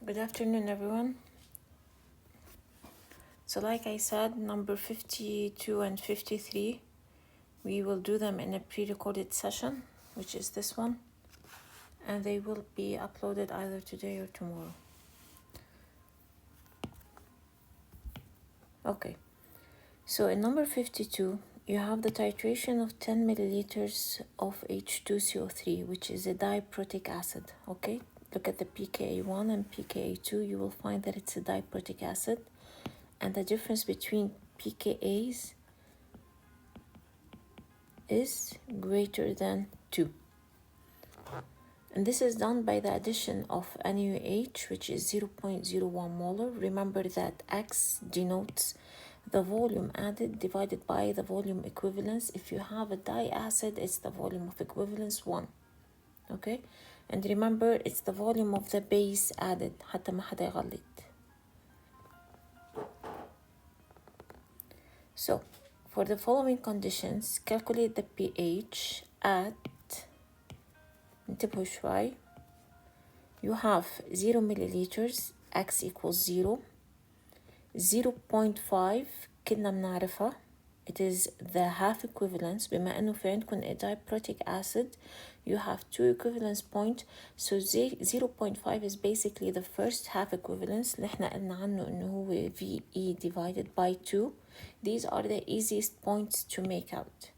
Good afternoon, everyone. So like I said, number 52 and 53, we will do them in a pre-recorded session, which is this one, and they will be uploaded either today or tomorrow. Okay, so in number 52, you have the titration of 10 milliliters of H2CO3, which is a diprotic acid, okay? Look at the pKa1 and pKa2, you will find that it's a diprotic acid, and the difference between pKa's is greater than 2. And this is done by the addition of NaOH, which is 0.01 molar. Remember that X denotes the volume added divided by the volume equivalence. If you have a diacid, it's the volume of equivalence 1. Okay? And remember, it's the volume of the base added. حتى ما حدا يغلط. So, for the following conditions, calculate the pH at انتبهوا شوي. You have 0 milliliters, X equals 0. 0.5 كلنا بنعرفها. It is the half equivalence. بما انه في عندكم a diprotic acid, you have two equivalence point. So 0.5 is basically the first half equivalence. اللي احنا قلنا عنه انه هو VE divided by 2. These are the easiest points to make out.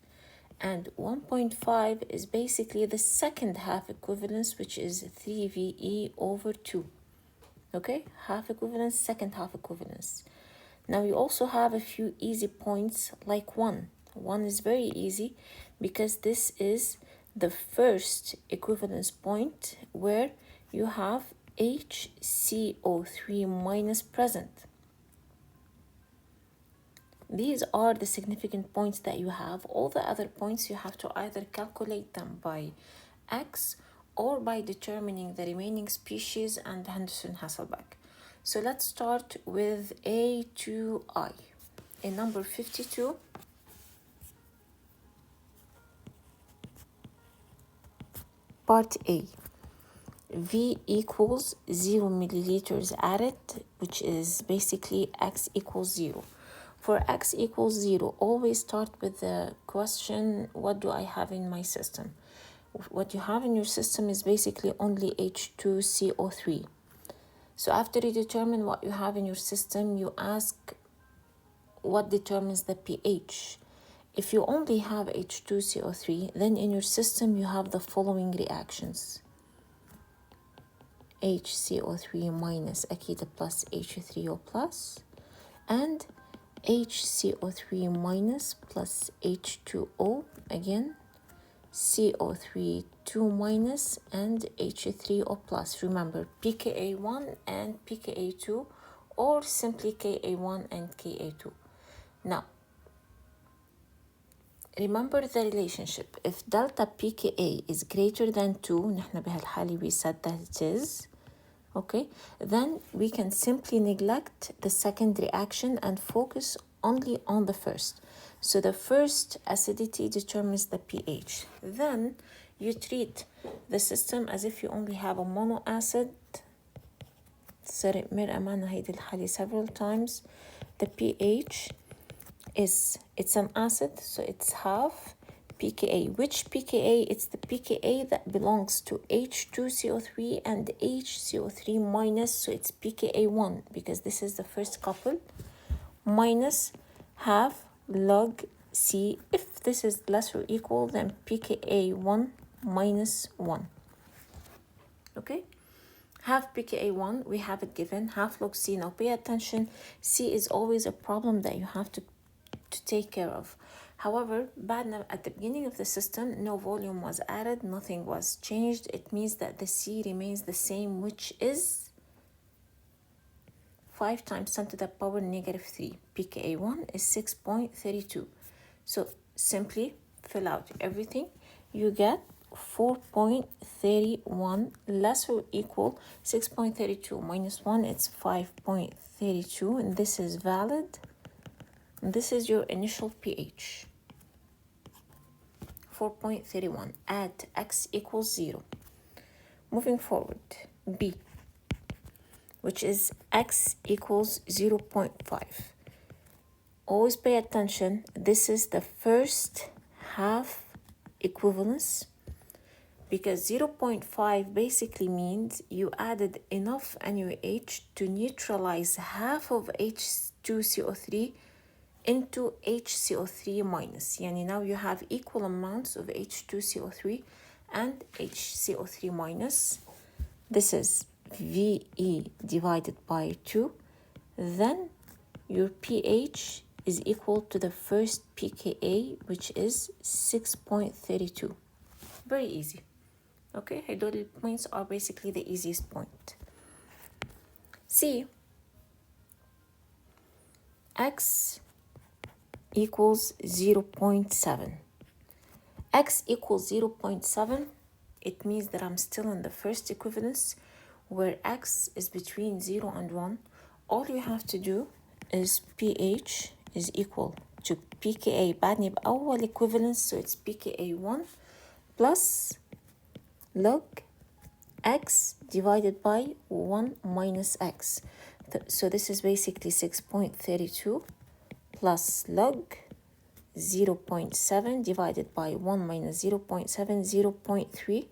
And 1.5 is basically the second half equivalence, which is 3VE over 2. Okay, half equivalence, second half equivalence. Now you also have a few easy points like 1. 1 is very easy because this is the first equivalence point where you have HCO3 minus present. These are the significant points that you have. All the other points you have to either calculate them by X or by determining the remaining species and Henderson-Hasselbalch. So let's start with A2I. In number 52, part A. V equals 0 milliliters added, which is basically X equals 0. For X equals 0, always start with the question, what do I have in my system? What you have in your system is basically only H2CO3. So after you determine what you have in your system, you ask what determines the pH. If you only have H2CO3, then in your system you have the following reactions. HCO3 minus أكيد plus H3O plus, and HCO3 minus plus H2O again, CO3 2 minus, and H3O plus. Remember pKa1 and pKa2, or simply Ka1 and Ka2. Now remember the relationship. If delta pKa is greater than 2, نحن بهالحالة we said that it is, okay, then we can simply neglect the second reaction and focus only on the first. So the first acidity determines the pH. Then you treat the system as if you only have a mono acid. صارت مرقة معنا هيدي الحالة several times. The pH is, it's an acid, so it's half pKa. Which pKa? It's the pKa that belongs to H2CO3 and HCO3 minus, so it's pKa1 because this is the first couple, minus half log C. If this is less or equal, then pKa1 minus 1. Okay? Half pKa1, we have it given, half log C. Now pay attention, C is always a problem that you have to take care of. However, at the beginning of the system, no volume was added, nothing was changed. It means that the C remains the same, which is 5 times 10 to the power negative 3. pKa1 is 6.32. So simply fill out everything. You get 4.31 less or equal 6.32 minus 1, it's 5.32, and this is valid. And this is your initial pH. 4.31 at X equals 0. Moving forward, B. which is x equals 0.5. Always pay attention. This is the first half equivalence, because 0.5 basically means you added enough NaOH to neutralize half of H2CO3 into HCO3 minus. Yani now you have equal amounts of H2CO3 and HCO3 minus. This is VE divided by 2. Then your pH is equal to the first pKa, which is 6.32. Very easy. Okay, هدول points are basically the easiest point. C, x equals 0.7. X equals 0.7, it means that I'm still in the first equivalence where x is between 0 and 1. All you have to do is pH is equal to pKa بعدني بأول equivalence, so it's pKa 1 plus log x divided by 1 minus x. So this is basically 6.32 plus log 0.7 divided by 1 minus 0.7, 0.3.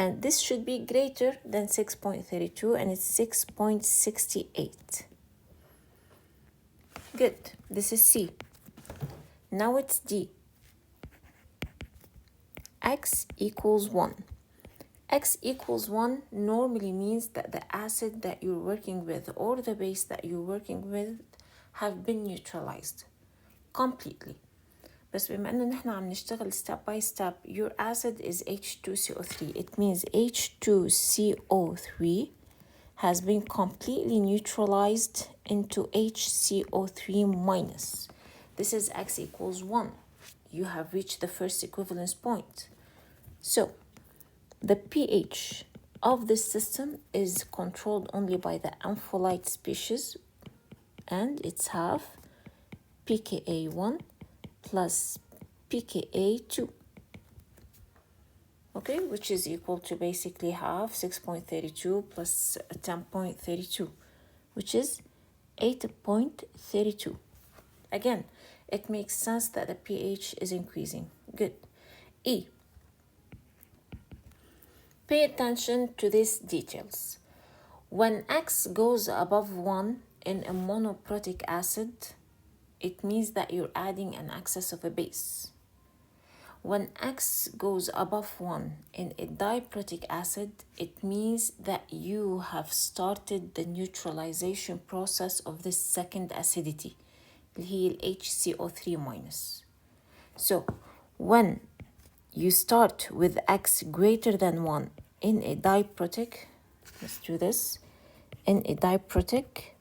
And this should be greater than 6.32, and it's 6.68. Good. This is C. Now it's D. X equals 1. X equals 1 normally means that the acid that you're working with or the base that you're working with have been neutralized completely. بس بما انه نحن عم نشتغل step by step, your acid is H2CO3. It means H2CO3 has been completely neutralized into HCO3 minus. This is X equals 1. You have reached the first equivalence point. So the pH of this system is controlled only by the ampholyte species, and it's half pKa1 plus pKa2, okay, which is equal to basically half 6.32 plus 10.32, which is 8.32. Again, it makes sense that the pH is increasing. Good. E. Pay attention to these details. When X goes above 1 in a monoprotic acid, it means that you're adding an excess of a base. When X goes above 1 in a diprotic acid, it means that you have started the neutralization process of the second acidity, اللي هي HCO3 minus. So when you start with X greater than 1 in a diprotic, let's do this, in a diprotic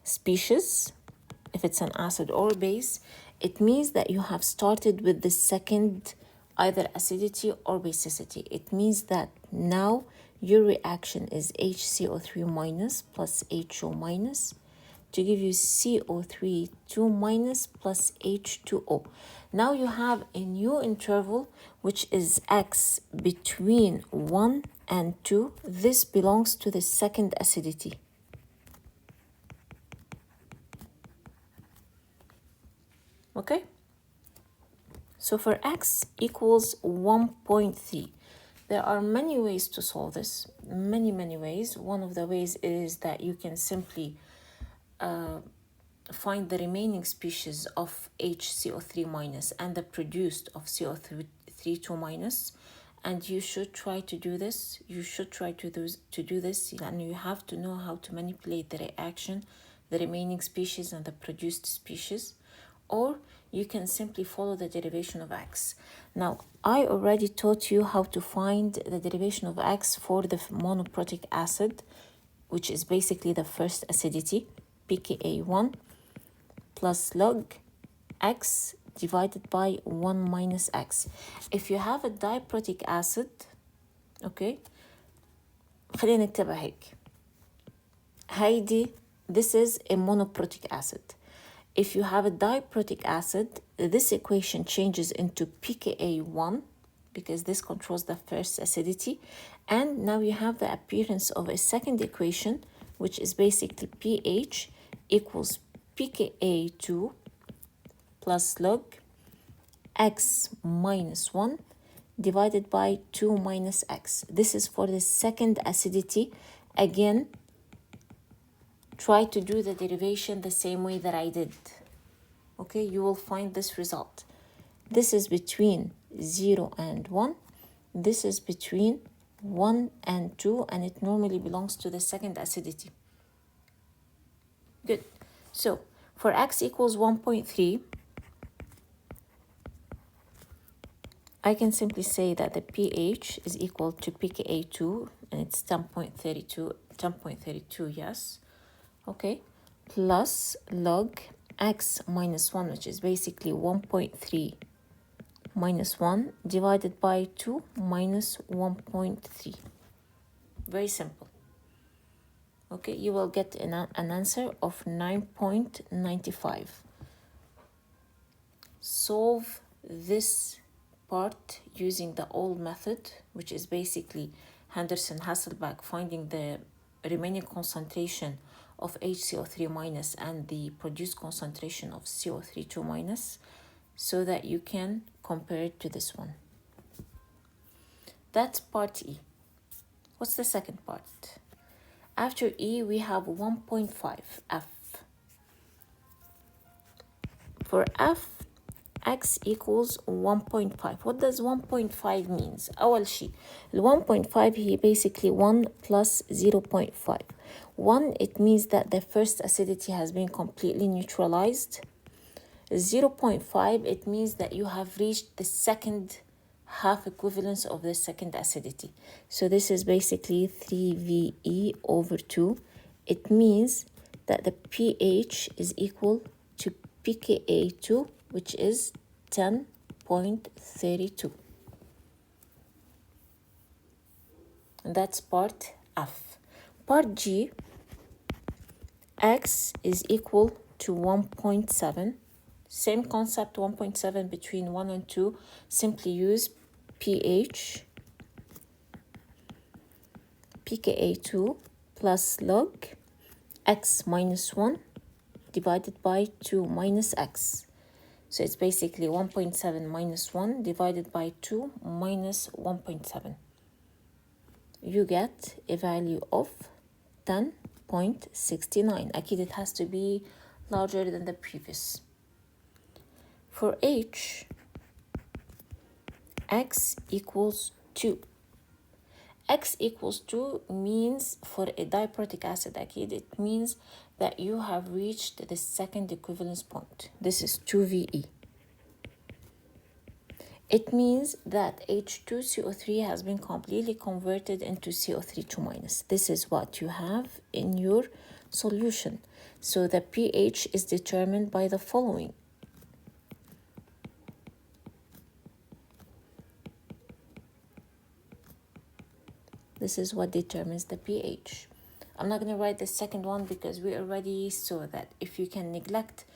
species, if it's an acid or base, it means that you have started with the second either acidity or basicity. It means that now your reaction is HCO3 minus plus HO minus to give you CO3 2 minus plus H2O. Now you have a new interval, which is X between 1 and 2. This belongs to the second acidity. Okay? So for X equals 1.3, there are many ways to solve this. Many ways. One of the ways is that you can simply find the remaining species of HCO3 minus and the produced of CO3 2 minus, and you should try to do this. You should try to do this, and you have to know how to manipulate the reaction, the remaining species and the produced species, or you can simply follow the derivation of X. Now, I already taught you how to find the derivation of X for the monoprotic acid, which is basically the first acidity, pKa1 plus log X divided by 1 minus X. If you have a diprotic acid, okay, خلينا نكتبها هيك. هيدي, this is a monoprotic acid. If you have a diprotic acid, this equation changes into pKa1 because this controls the first acidity. And now you have the appearance of a second equation, which is basically pH equals pKa2 plus log x minus 1 divided by 2 minus x. This is for the second acidity. Again, try to do the derivation the same way that I did. Okay, you will find this result. This is between 0 and 1. This is between 1 and 2, and it normally belongs to the second acidity. Good. So, for x equals 1.3, I can simply say that the pH is equal to pKa2, and it's 10.32, yes. Okay, plus log x minus 1, which is basically 1.3 minus 1 divided by 2 minus 1.3. Very simple. Okay, you will get an answer of 9.95. Solve this part using the old method, which is basically Henderson-Hasselbalch finding the remaining concentration of HCO3 minus and the produced concentration of CO3 minus, so that you can compare it to this one. That's part E. What's the second part? After E, we have 1.5, F. For F, x equals 1.5. What does 1.5 means? أول شيء, 1.5 هي basically 1 plus 0.5. 1, it means that the first acidity has been completely neutralized. 0.5, it means that you have reached the second half equivalence of the second acidity. So this is basically 3VE over 2. It means that the pH is equal to pKa2, which is 10.32. And that's part F. Part G, x is equal to 1.7. Same concept, 1.7 between 1 and 2. Simply use pH, pKa2 plus log x minus 1 divided by 2 minus x. So it's basically 1.7 minus 1 divided by 2 minus 1.7. You get a value of 10.69. أكيد it has to be larger than the previous. For H, x equals 2. X equals 2 means for a diprotic acid, أكيد it means that you have reached the second equivalence point. This is 2VE. It means that H2CO3 has been completely converted into CO3 minus. This is what you have in your solution. So the pH is determined by the following. This is what determines the pH. I'm not going to write the second one because we already saw that if you can neglect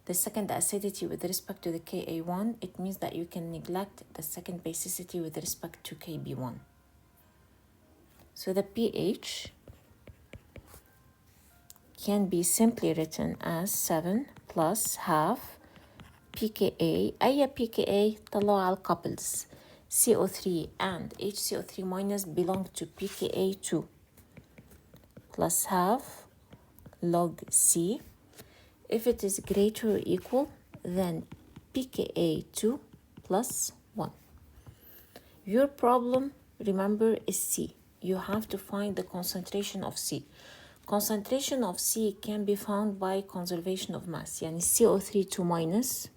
the second acidity with respect to the Ka1, it means that you can neglect the second basicity with respect to Kb1. So the pH can be simply written as 7 plus half pKa. أي pKa طلعوا على couples. CO3 and HCO3 minus belong to pKa2 plus half log C. If it is greater or equal, then pKa2 plus 1. Your problem, remember, is C. You have to find the concentration of C. Concentration of C can be found by conservation of mass. يعني CO3 minus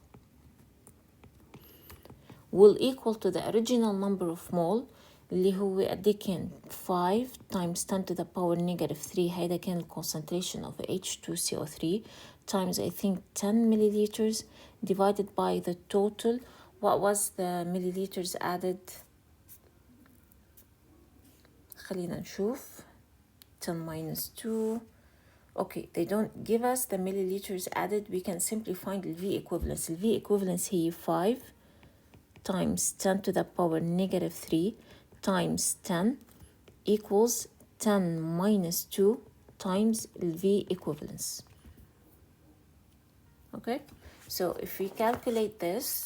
will equal to the original number of mole اللي هو قد كان 5 times 10 to the power negative 3. هيدا كان concentration of H2CO3 times I think 10 milliliters divided by the total. What was the milliliters added? خلينا نشوف. 10 minus 2. Okay, they don't give us the milliliters added. We can simply find the V equivalence. The V equivalence here 5 times 10 to the power negative 3 times 10 equals 10 minus 2 times V equivalence. Okay, so if we calculate this,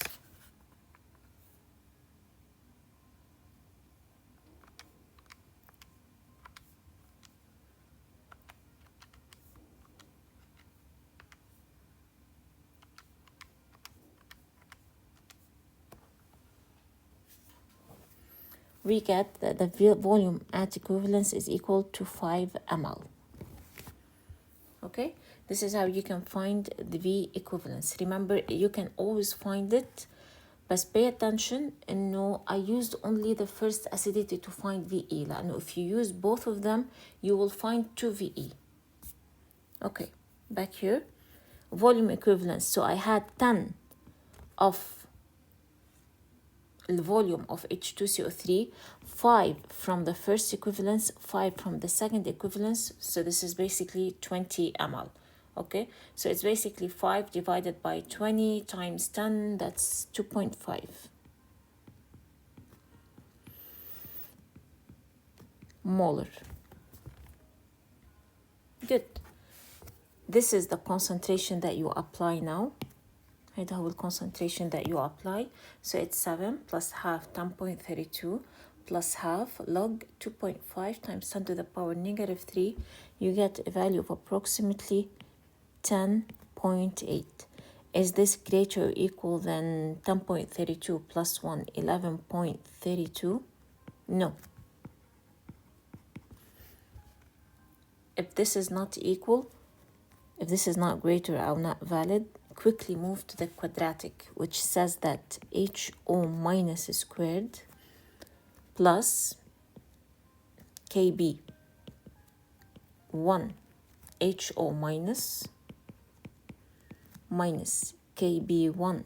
we get that the volume at equivalence is equal to 5 ml. Okay, this is how you can find the V equivalence. Remember, you can always find it, but pay attention انه I used only the first acidity to find VE, لأنه if you use both of them you will find 2 VE. Okay, back here, volume equivalence. So I had 10 of the volume of H2CO3, 5 from the first equivalence, 5 from the second equivalence. So this is basically 20 ml. Okay, so it's basically 5 divided by 20 times 10, that's 2.5 molar. Good. This is the concentration that you apply now. هيدا هو concentration that you apply. So it's 7 plus half 10.32 plus half log 2.5 times 10 to the power negative 3. You get a value of approximately 10.8. Is this greater or equal than 10.32 plus 1, 11.32? No. If this is not equal, if this is not greater or not valid, quickly move to the quadratic, which says that HO minus squared plus KB 1 HO minus KB1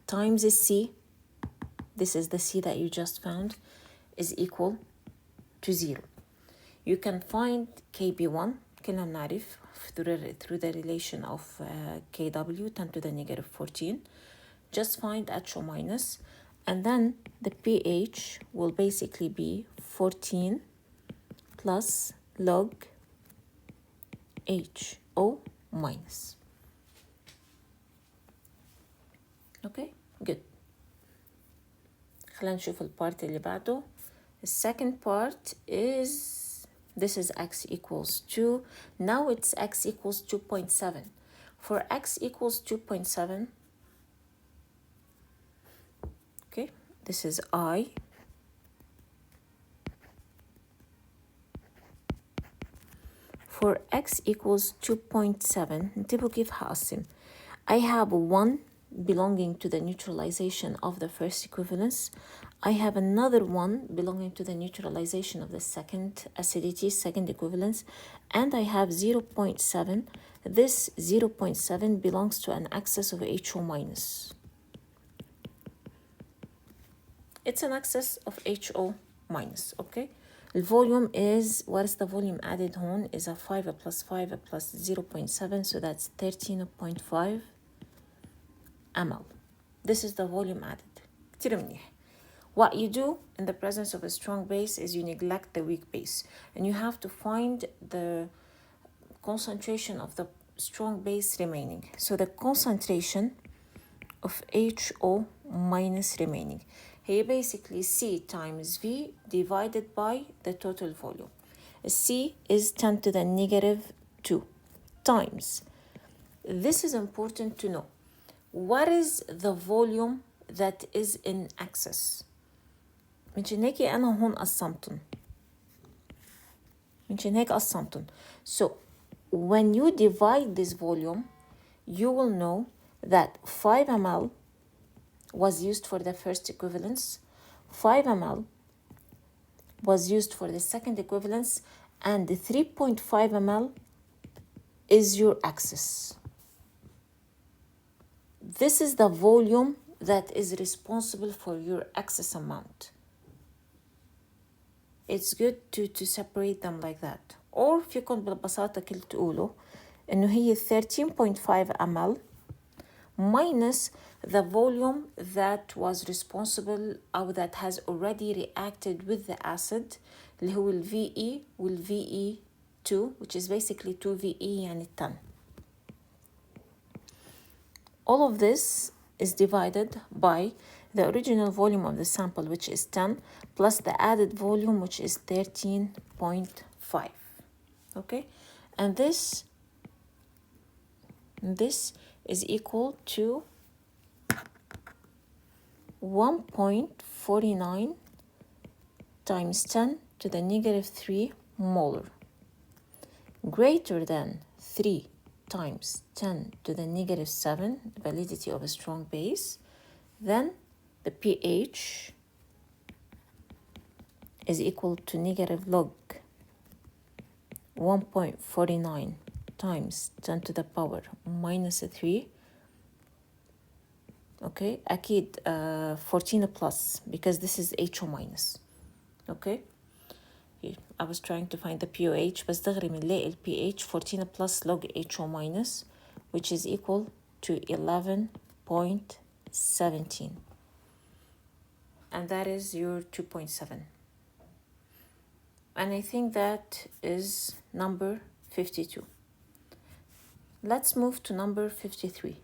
times C, this is the C that you just found, is equal to 0. You can find KB1, كلنا نعرف through the relation of KW 10 to the negative 14. Just find HO minus, and then the pH will basically be 14 plus log HO minus. Okay, good. خلينا نشوف البارت اللي بعده. The second part is, this is x equals 2. Now it's x equals 2.7. For x equals 2.7, okay, this is I. For x equals 2.7, انتبهوا كيف هقسم. I have 1 belonging to the neutralization of the first equivalence. I have another one belonging to the neutralization of the second acidity, second equivalence, and I have 0.7. This 0.7 belongs to an excess of HO minus. It's an excess of HO minus, okay? The volume is, what is the volume added on? Is a 5 plus 5 plus 0.7, so that's 13.5 ml. This is the volume added. كتير منيح. What you do in the presence of a strong base is you neglect the weak base, and you have to find the concentration of the strong base remaining. So the concentration of HO minus remaining, here basically C times V divided by the total volume. C is 10 to the negative 2 times. This is important to know. What is the volume that is in excess? منشان هيك أنا هون قسمتن. So when you divide this volume, you will know that 5 ml was used for the first equivalence, 5 ml was used for the second equivalence, and the 3.5 ml is your excess. This is the volume that is responsible for your excess amount. It's good to separate them like that. Or فيكن بالبساطة كل تقولوا إنه هي 13.5 ml minus the volume that was responsible أو that has already reacted with the acid اللي هو ال VE وال VE2. 2, which is basically 2 VE يعني 10. All of this is divided by the original volume of the sample, which is 10, plus the added volume, which is 13.5. Okay, and this is equal to 1.49 times 10 to the negative 3 molar, greater than 3 times 10 to the negative 7, validity of a strong base. Then the pH is equal to negative log 1.49 times 10 to the power minus 3. Okay, أكيد 14 plus because this is HO minus. Okay, here I was trying to find the pH بس دغري بنلاقي ال pH 14 plus log HO minus, which is equal to 11.17, and that is your 2.7. And I think that is number 52. Let's move to number 53.